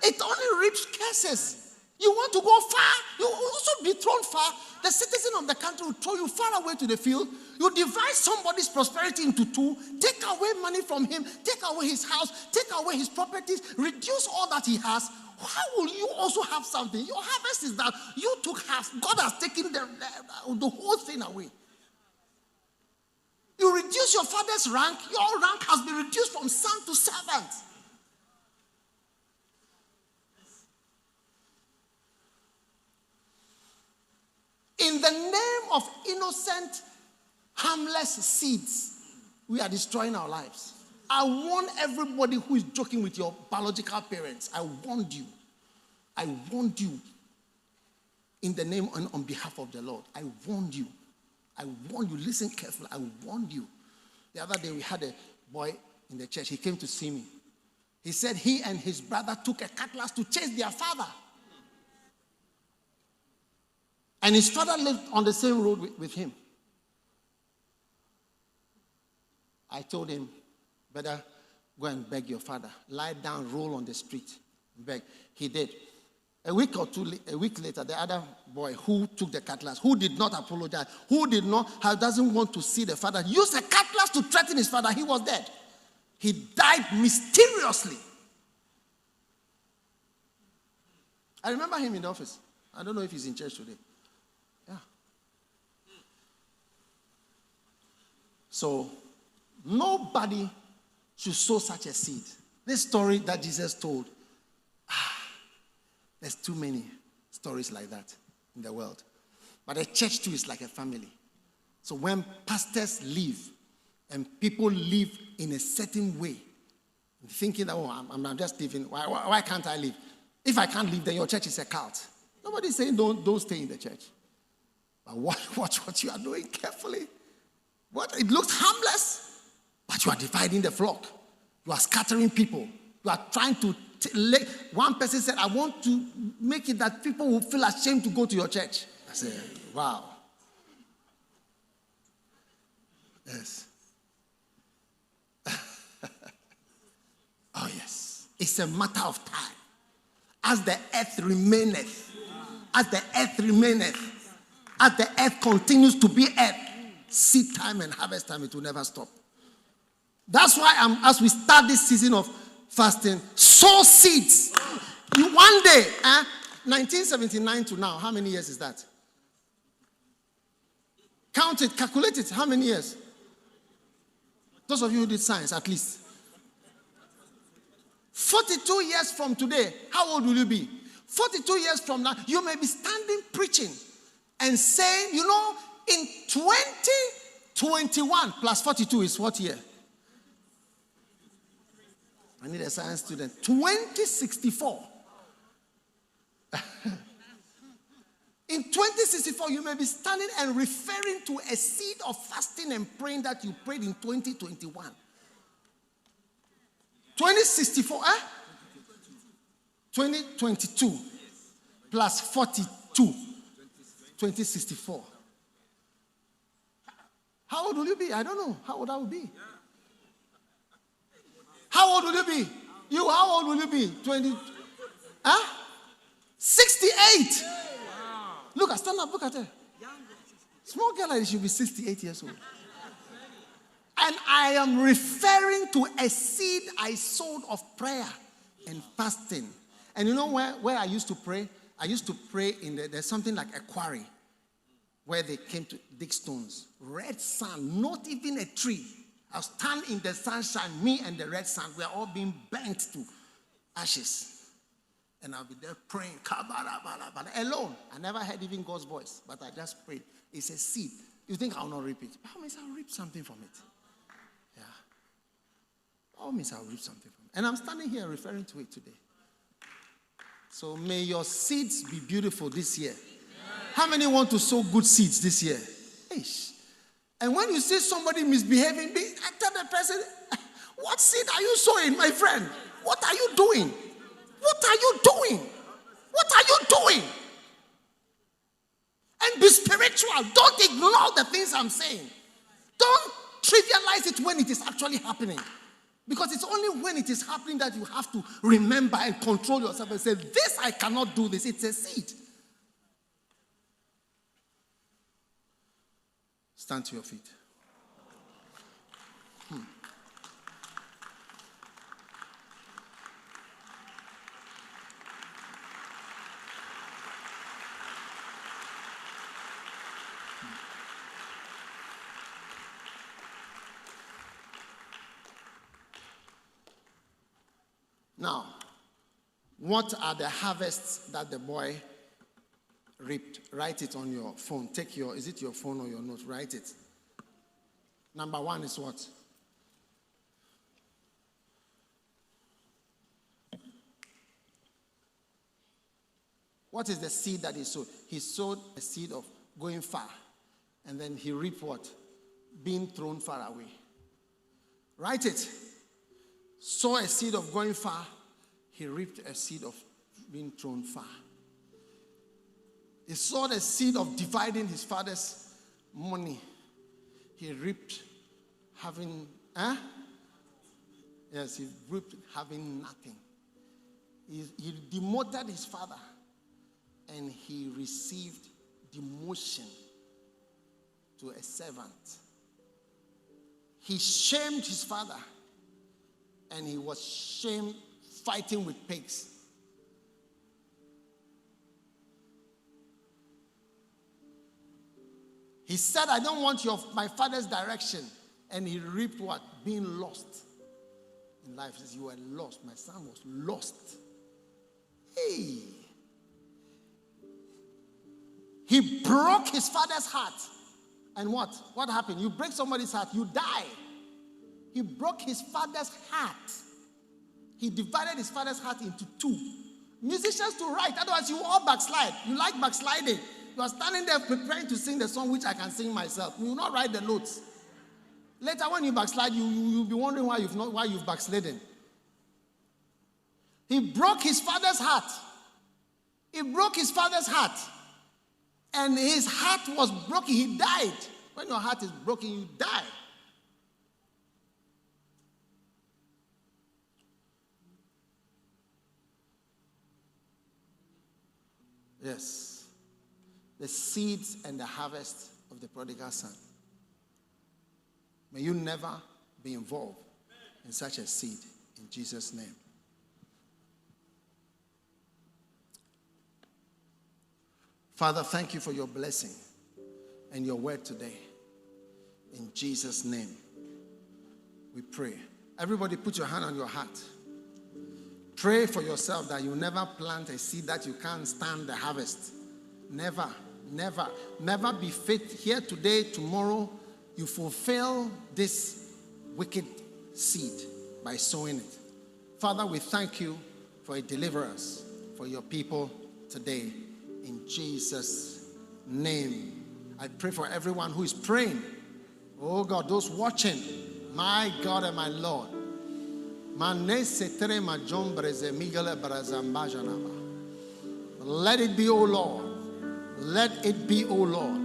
It only reaps curses. You want to go far, you will also be thrown far. The citizen of the country will throw you far away to the field. You divide somebody's prosperity into two, take away money from him, take away his house, take away his properties, reduce all that he has. How will you also have something? Your harvest is that you took half. God has taken the whole thing away. You reduce your father's rank, your rank has been reduced from son to servant. In the name of innocent, harmless seeds, we are destroying our lives. I warn everybody who is joking with your biological parents. I warned you. I warned you in the name and on behalf of the Lord. I warned you. I warned you. Listen carefully. I warned you. The other day we had a boy in the church. He came to see me. He said he and his brother took a cutlass to chase their father. And his father lived on the same road with him. I told him, better go and beg your father. Lie down, roll on the street, beg. He did. A week later, the other boy who took the cutlass, who did not apologize, doesn't want to see the father, used a cutlass to threaten his father. He was dead. He died mysteriously. I remember him in the office. I don't know if he's in church today. Yeah. So, nobody should sow such a seed. This story that Jesus told, there's too many stories like that in the world. But a church too is like a family. So when pastors leave and people live in a certain way, thinking that, I'm just leaving, why can't I leave? If I can't leave, then your church is a cult. Nobody's saying don't stay in the church. But watch what you are doing carefully. It looks harmless, but you are dividing the flock. You are scattering people. You are trying to one person said, I want to make it that people will feel ashamed to go to your church. I said, wow. Yes. Oh, yes. It's a matter of time. As the earth remaineth, as the earth continues to be earth, seed time and harvest time, it will never stop. That's why as we start this season of fasting, sow seeds. One day, 1979 to now, how many years is that? Count it, calculate it. How many years? Those of you who did science, at least. 42 years from today, how old will you be? 42 years from now, you may be standing preaching and saying, in 2021 plus 42 is what year? I need a science student. 2064. In 2064, you may be standing and referring to a seed of fasting and praying that you prayed in 2021. 2064, 2022 plus 42. 2064. How old will you be? I don't know how old I will be. How old will you be? How old will you be? 20? 68. Look, stand up, look at her. Small girl like this, she'll be 68 years old. And I am referring to a seed I sowed of prayer and fasting. And you know where I used to pray? I used to pray there's something like a quarry where they came to dig stones. Red sand, not even a tree. I'll stand in the sunshine, me and the red sand, we are all being burnt to ashes. And I'll be there praying, alone. I never heard even God's voice, but I just prayed. It's a seed. You think I'll not reap it? By all means, I'll reap something from it. Yeah. By all means, I'll reap something from it. And I'm standing here referring to it today. So may your seeds be beautiful this year. How many want to sow good seeds this year? Ish. And when you see somebody misbehaving, I tell the person, what seed are you sowing, my friend? What are you doing? What are you doing? What are you doing? And be spiritual. Don't ignore the things I'm saying. Don't trivialize it when it is actually happening. Because it's only when it is happening that you have to remember and control yourself and say, this, I cannot do this. It's a seed. Stand to your feet. Now, what are the harvests that the boy reaped? Write it on your phone. Is it your phone or your note? Write it. Number one is what? What is the seed that he sowed? He sowed a seed of going far. And then he reaped what? Being thrown far away. Write it. Sow a seed of going far. He reaped a seed of being thrown far. He sowed a seed of dividing his father's money. He reaped having, Yes, he reaped having nothing. He demoted his father and he received demotion to a servant. He shamed his father and he was shamed fighting with pigs. He said, I don't want my father's direction. And he reaped what? Being lost in life. He says, you were lost. My son was lost. Hey. He broke his father's heart. And what? What happened? You break somebody's heart, you die. He broke his father's heart. He divided his father's heart into two. Musicians to write, otherwise you all backslide. You like backsliding. You are standing there preparing to sing the song which I can sing myself. You will not write the notes. Later when you backslide, you'll be wondering why you've backslidden. He broke his father's heart. He broke his father's heart. And his heart was broken. He died. When your heart is broken, you die. Yes. The seeds and the harvest of the prodigal son. May you never be involved in such a seed. In Jesus' name. Father, thank you for your blessing and your word today. In Jesus' name, we pray. Everybody put your hand on your heart. Pray for yourself that you never plant a seed that you can't stand the harvest. Never, never, never be faith here today, tomorrow. You fulfill this wicked seed by sowing it. Father, we thank you for a deliverance for your people today. In Jesus' name. I pray for everyone who is praying. Oh God, those watching. My God and my Lord. Let it be, O Lord. Let it be, O Lord.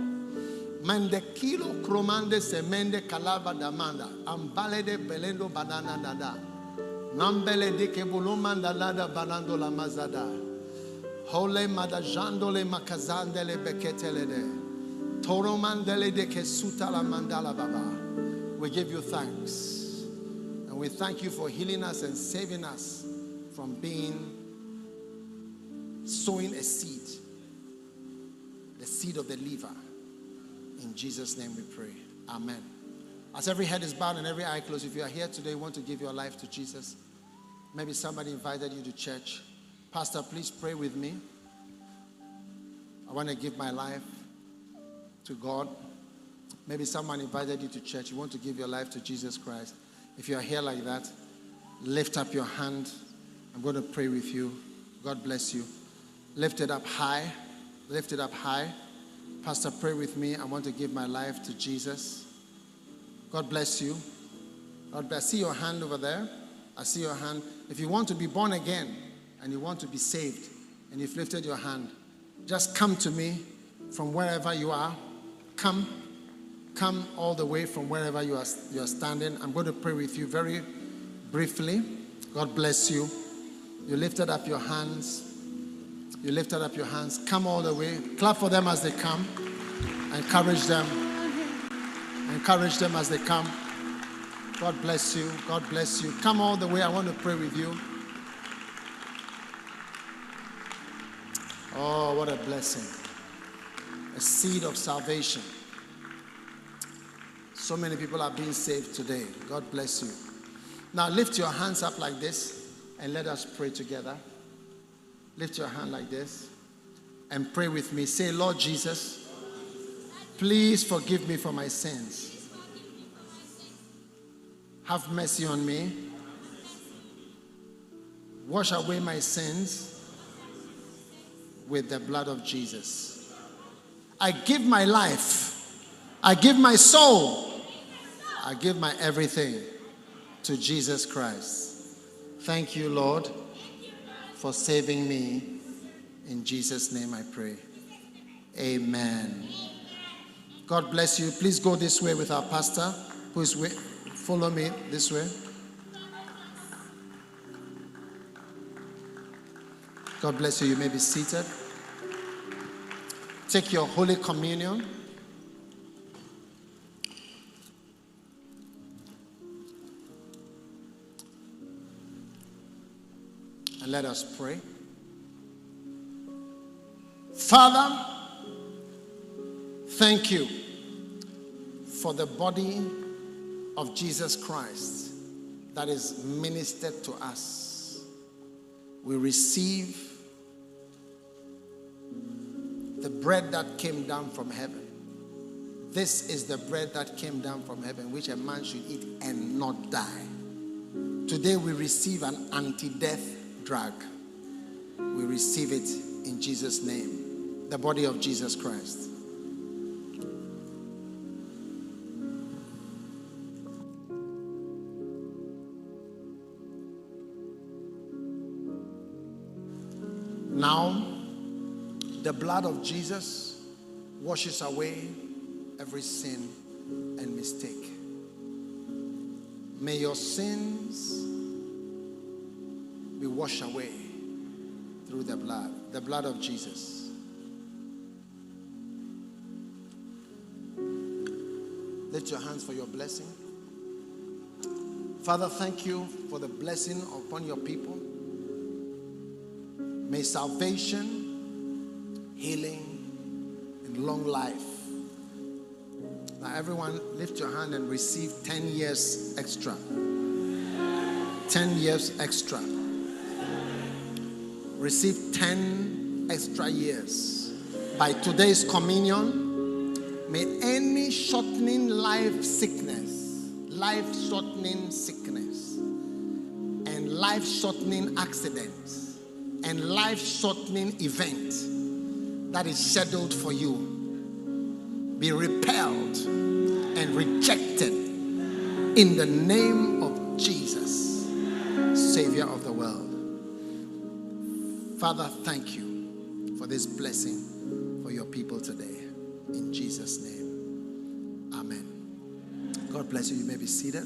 Mende kilo kromande semende kalava damanda. Ambalede belendo banana dada. Nambele de kebulumanda lada banando la mazada. Hole madajandole makazandele beketelede. Toro mandele de kesuta la mandala baba. We give you thanks. And we thank you for healing us and saving us from being sowing a seed, the seed of the liver. In Jesus' name we pray. Amen. As every head is bowed and every eye closed, if you are here today, you want to give your life to Jesus. Maybe somebody invited you to church. Pastor, please pray with me. I want to give my life to God. Maybe someone invited you to church. You want to give your life to Jesus Christ. If you are here like that, lift up your hand. I'm going to pray with you. God bless you. Lift it up high. Lift it up high. Pastor, pray with me. I want to give my life to Jesus. God bless you. God bless. I see your hand over there. I see your hand. If you want to be born again and you want to be saved and you've lifted your hand, just come to me from wherever you are. Come all the way from wherever you are standing. I'm going to pray with you very briefly. God bless you. You lifted up your hands. You lifted up your hands. Come all the way. Clap for them as they come. Encourage them. Encourage them as they come. God bless you. God bless you. Come all the way. I want to pray with you. Oh, what a blessing. A seed of salvation. So many people are being saved today. God bless you. Now lift your hands up like this and let us pray together. Lift your hand like this and pray with me. Say, Lord Jesus, please forgive me for my sins. Have mercy on me. Wash away my sins with the blood of Jesus. I give my life. I give my soul. I give my everything to Jesus Christ. Thank you, Lord, for saving me. In Jesus' name I pray. Amen. God bless you. Please go this way with our pastor, who is with. Follow me this way. God bless you. You may be seated. Take your Holy Communion. And let us pray. Father, thank you for the body of Jesus Christ that is ministered to us. We receive the bread that came down from heaven. This is the bread that came down from heaven, which a man should eat and not die. Today we receive an anti-death drug. We receive it in Jesus' name. The body of Jesus Christ. Now, the blood of Jesus washes away every sin and mistake. May your sins be washed away through the blood of Jesus. Lift your hands for your blessing. Father, thank you for the blessing upon your people. May salvation, healing, and long life. Now everyone lift your hand and receive 10 years extra. 10 years extra. Receive 10 extra years. By today's communion, may any shortening life-shortening sickness, and life-shortening accidents, and life-shortening event that is scheduled for you be repelled and rejected in the name of Jesus, Savior of the world. Father, thank you for this blessing for your people today. In Jesus' name, amen. God bless you. You may be seated.